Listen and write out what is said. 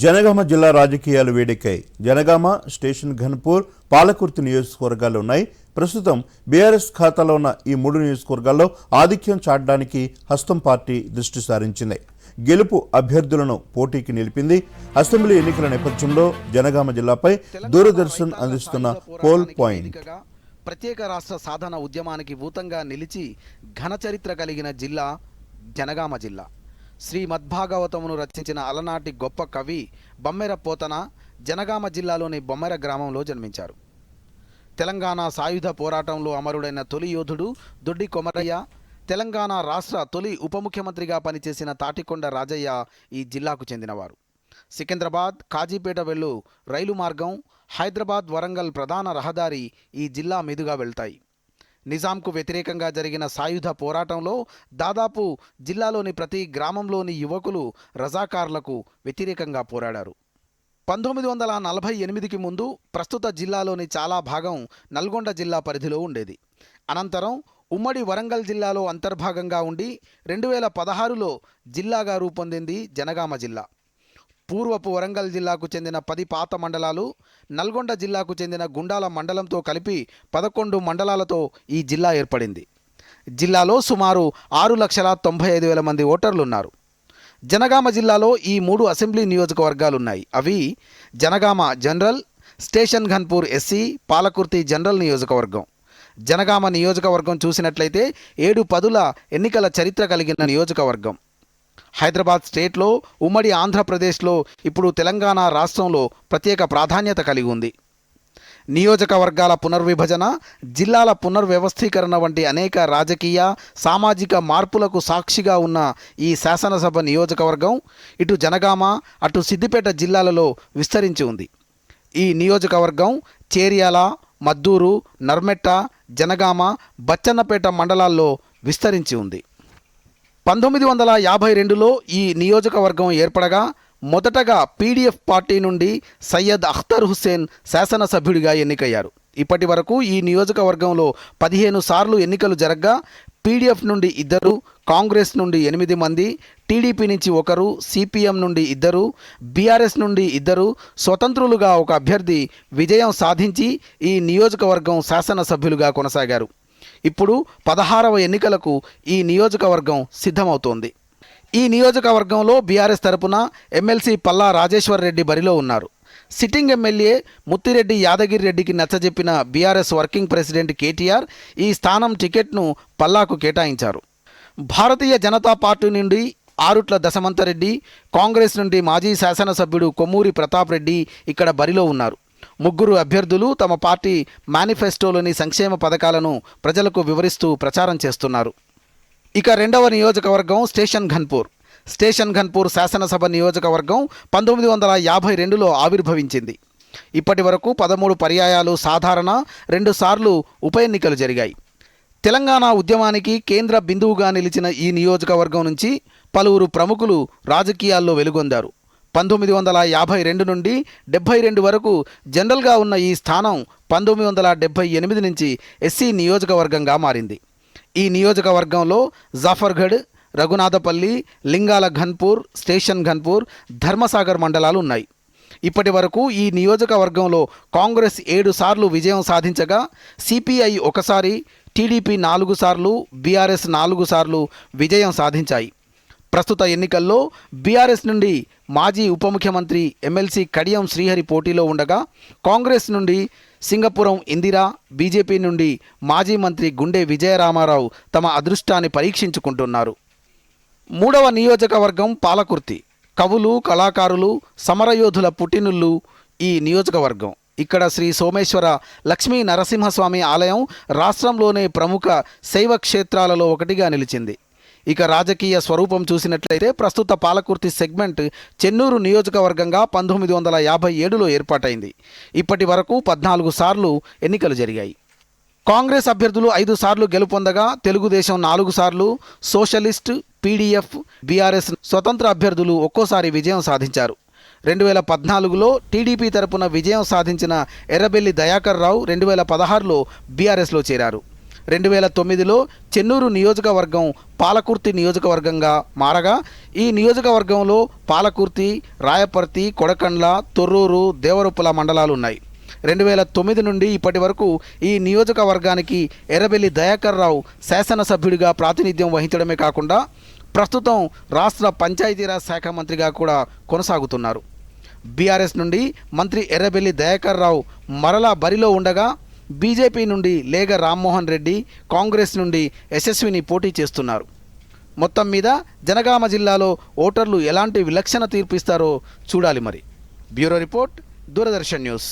జనగామ జిల్లా రాజకీయాలు వేడెక్కాయి. జనగామ, స్టేషన్ ఘన్పూర్, పాలకుర్తి నియోజకవర్గాలు ఉన్నాయి. ప్రస్తుతం బీఆర్ఎస్ ఖాతాలో ఉన్న ఈ 3 నియోజకవర్గాల్లో ఆధిక్యం చాటడానికి హస్తం పార్టీ దృష్టి సారించింది. గెలుపు అభ్యర్థులను పోటీకి నిలిపింది. అసెంబ్లీ ఎన్నికల నేపథ్యంలో జనగామ జిల్లాపై దూరదర్శన్ అందిస్తున్న పోల్ పాయింట్. ప్రత్యేక రాష్ట్ర సాధన ఉద్యమానికి ఊతంగా నిలిచి ఘన చరిత్ర కలిగిన జిల్లా జనగామ జిల్లా. శ్రీమద్భాగవతమును రచించిన అలనాటి గొప్ప కవి బమ్మెర పోతన జనగామ జిల్లాలోని బొమ్మెర గ్రామంలో జన్మించారు. తెలంగాణ సాయుధ పోరాటంలో అమరుడైన తొలి యోధుడు దొడ్డి కొమరయ్య, తెలంగాణ రాష్ట్ర తొలి ఉప ముఖ్యమంత్రిగా పనిచేసిన తాటికొండ రాజయ్య ఈ జిల్లాకు చెందినవారు. సికింద్రాబాద్, కాజీపేట వెళ్ళు రైలు మార్గం, హైదరాబాద్ వరంగల్ ప్రధాన రహదారి ఈ జిల్లా మీదుగా వెళ్తాయి. నిజాంకు వ్యతిరేకంగా జరిగిన సాయుధ పోరాటంలో దాదాపు జిల్లాలోని ప్రతి గ్రామంలోని యువకులు రజాకార్లకు వ్యతిరేకంగా పోరాడారు. 1948కి ముందు ప్రస్తుత జిల్లాలోని చాలా భాగం నల్గొండ జిల్లా పరిధిలో ఉండేది. అనంతరం ఉమ్మడి వరంగల్ జిల్లాలో అంతర్భాగంగా ఉండి 2016లో జిల్లాగా రూపొందింది జనగామ జిల్లా. పూర్వపు వరంగల్ జిల్లాకు చెందిన 10 పాత మండలాలు, నల్గొండ జిల్లాకు చెందిన గుండాల మండలంతో కలిపి 11 మండలాలతో ఈ జిల్లా ఏర్పడింది. జిల్లాలో సుమారు 6,95,000 మంది ఓటర్లున్నారు. జనగామ జిల్లాలో ఈ 3 అసెంబ్లీ నియోజకవర్గాలున్నాయి. అవి Jangaon general, Station Ghanpur SC, Palakurthi general నియోజకవర్గం. జనగామ నియోజకవర్గం చూసినట్లయితే 7 పదుల ఎన్నికల చరిత్ర కలిగిన నియోజకవర్గం. హైదరాబాద్ స్టేట్లో, ఉమ్మడి ఆంధ్రప్రదేశ్లో, ఇప్పుడు తెలంగాణ రాష్ట్రంలో ప్రత్యేక ప్రాధాన్యత కలిగి ఉంది. నియోజకవర్గాల పునర్విభజన, జిల్లాల పునర్వ్యవస్థీకరణ వంటి అనేక రాజకీయ, సామాజిక మార్పులకు సాక్షిగా ఉన్న ఈ శాసనసభ నియోజకవర్గం ఇటు జనగామ, అటు సిద్దిపేట జిల్లాలలో విస్తరించి ఉంది. ఈ నియోజకవర్గం చేర్యాల, మద్దూరు, నర్మెట్ట, జనగామ, బచ్చన్నపేట మండలాల్లో విస్తరించి ఉంది. 1952లో ఈ నియోజకవర్గం ఏర్పడగా మొదటగా పీడీఎఫ్ పార్టీ నుండి సయ్యద్ అఖ్తర్ హుస్సేన్ శాసనసభ్యుడిగా ఎన్నికయ్యారు. ఇప్పటి వరకు ఈ నియోజకవర్గంలో 15 సార్లు ఎన్నికలు జరగ్గా పీడీఎఫ్ నుండి 2, కాంగ్రెస్ నుండి 8 మంది, టీడీపీ నుంచి 1, సిపిఎం నుండి 2, బీఆర్ఎస్ నుండి 2, స్వతంత్రులుగా ఒక అభ్యర్థి విజయం సాధించి ఈ నియోజకవర్గం శాసనసభ్యులుగా కొనసాగారు. ఇప్పుడు 16వ ఎన్నికలకు ఈ నియోజకవర్గం సిద్ధమవుతోంది. ఈ నియోజకవర్గంలో బీఆర్ఎస్ తరపున ఎమ్మెల్సీ పల్లా రాజేశ్వర్ రెడ్డి బరిలో ఉన్నారు. సిట్టింగ్ ఎమ్మెల్యే ముత్తిరెడ్డి యాదగిరి రెడ్డికి నచ్చజెప్పిన బీఆర్ఎస్ వర్కింగ్ ప్రెసిడెంట్ కేటీఆర్ ఈ స్థానం టికెట్ను పల్లాకు కేటాయించారు. భారతీయ జనతా పార్టీ నుండి ఆరుట్ల దశమంతరెడ్డి, కాంగ్రెస్ నుండి మాజీ శాసనసభ్యుడు కొమ్మూరి ప్రతాప్ రెడ్డి ఇక్కడ బరిలో ఉన్నారు. 3 అభ్యర్థులు తమ పార్టీ మేనిఫెస్టోలోని సంక్షేమ పథకాలను ప్రజలకు వివరిస్తూ ప్రచారం చేస్తున్నారు. ఇక 2వ నియోజకవర్గం స్టేషన్ ఘన్పూర్. స్టేషన్ ఘన్పూర్ శాసనసభ నియోజకవర్గం 1952లో ఆవిర్భవించింది. ఇప్పటి వరకు 13 పర్యాయాలు సాధారణ, 2 సార్లు ఉప ఎన్నికలు జరిగాయి. తెలంగాణ ఉద్యమానికి కేంద్ర బిందువుగా నిలిచిన ఈ నియోజకవర్గం నుంచి పలువురు ప్రముఖులు రాజకీయాల్లో వెలుగొందారు. 1952 నుండి 72 వరకు జనరల్గా ఉన్న ఈ స్థానం 1978 నుంచి ఎస్సీ నియోజకవర్గంగా మారింది. ఈ నియోజకవర్గంలో జాఫర్గఢ్, రఘునాథపల్లి, లింగాల ఘన్పూర్, స్టేషన్ ఘన్పూర్, ధర్మసాగర్ మండలాలు ఉన్నాయి. ఇప్పటి వరకు ఈ నియోజకవర్గంలో కాంగ్రెస్ 7 సార్లు విజయం సాధించగా సిపిఐ 1 సారి, టీడీపీ 4 సార్లు, బీఆర్ఎస్ 4 సార్లు విజయం సాధించాయి. ప్రస్తుత ఎన్నికల్లో బీఆర్ఎస్ నుండి మాజీ ఉప ముఖ్యమంత్రి ఎమ్మెల్సీ కడియం శ్రీహరి పోటీలో ఉండగా కాంగ్రెస్ నుండి సింగపురం ఇందిరా, బీజేపీ నుండి మాజీ మంత్రి గుండె విజయరామారావు తమ అదృష్టాన్ని పరీక్షించుకుంటున్నారు. 3వ నియోజకవర్గం పాలకుర్తి. కవులు, కళాకారులు, సమరయోధుల పుట్టినిల్లు ఈ నియోజకవర్గం. ఇక్కడ శ్రీ సోమేశ్వర లక్ష్మీ నరసింహస్వామి ఆలయం రాష్ట్రంలోనే ప్రముఖ శైవ క్షేత్రాలలో ఒకటిగా నిలిచింది. ఇక రాజకీయ స్వరూపం చూసినట్లయితే ప్రస్తుత పాలకుర్తి సెగ్మెంట్ చెన్నూరు నియోజకవర్గంగా 1957లో ఏర్పాటైంది. ఇప్పటి వరకు 14 సార్లు ఎన్నికలు జరిగాయి. కాంగ్రెస్ అభ్యర్థులు 5 సార్లు గెలుపొందగా తెలుగుదేశం 4 సార్లు, సోషలిస్ట్, పీడీఎఫ్, బీఆర్ఎస్ స్వతంత్ర అభ్యర్థులు ఒక్కోసారి విజయం సాధించారు. 2014లో టీడీపీ తరపున విజయం సాధించిన ఎర్రబెల్లి దయాకర్ రావు 2016లో బీఆర్ఎస్లో చేరారు. 2009లో చెన్నూరు నియోజకవర్గం పాలకుర్తి నియోజకవర్గంగా మారగా ఈ నియోజకవర్గంలో పాలకుర్తి, రాయపర్తి, కొడకండ్ల, తొర్రూరు, దేవరొప్పుల మండలాలు ఉన్నాయి. 2009 నుండి ఇప్పటి వరకు ఈ నియోజకవర్గానికి ఎర్రబెల్లి దయాకర్ రావు శాసనసభ్యుడిగా ప్రాతినిధ్యం వహించడమే కాకుండా ప్రస్తుతం రాష్ట్ర పంచాయతీరాజ్ శాఖ మంత్రిగా కూడా కొనసాగుతున్నారు. బీఆర్ఎస్ నుండి మంత్రి ఎర్రబెల్లి దయాకర్ రావు మరలా బరిలో ఉండగా బీజేపీ నుండి లేగ రామ్మోహన్ రెడ్డి, కాంగ్రెస్ నుండి యశస్విని పోటీ చేస్తున్నారు. మొత్తం మీద జనగామ జిల్లాలో ఓటర్లు ఎలాంటి విలక్షణ తీర్పు ఇస్తారో చూడాలి మరి. Bureau report, Doordarshan news.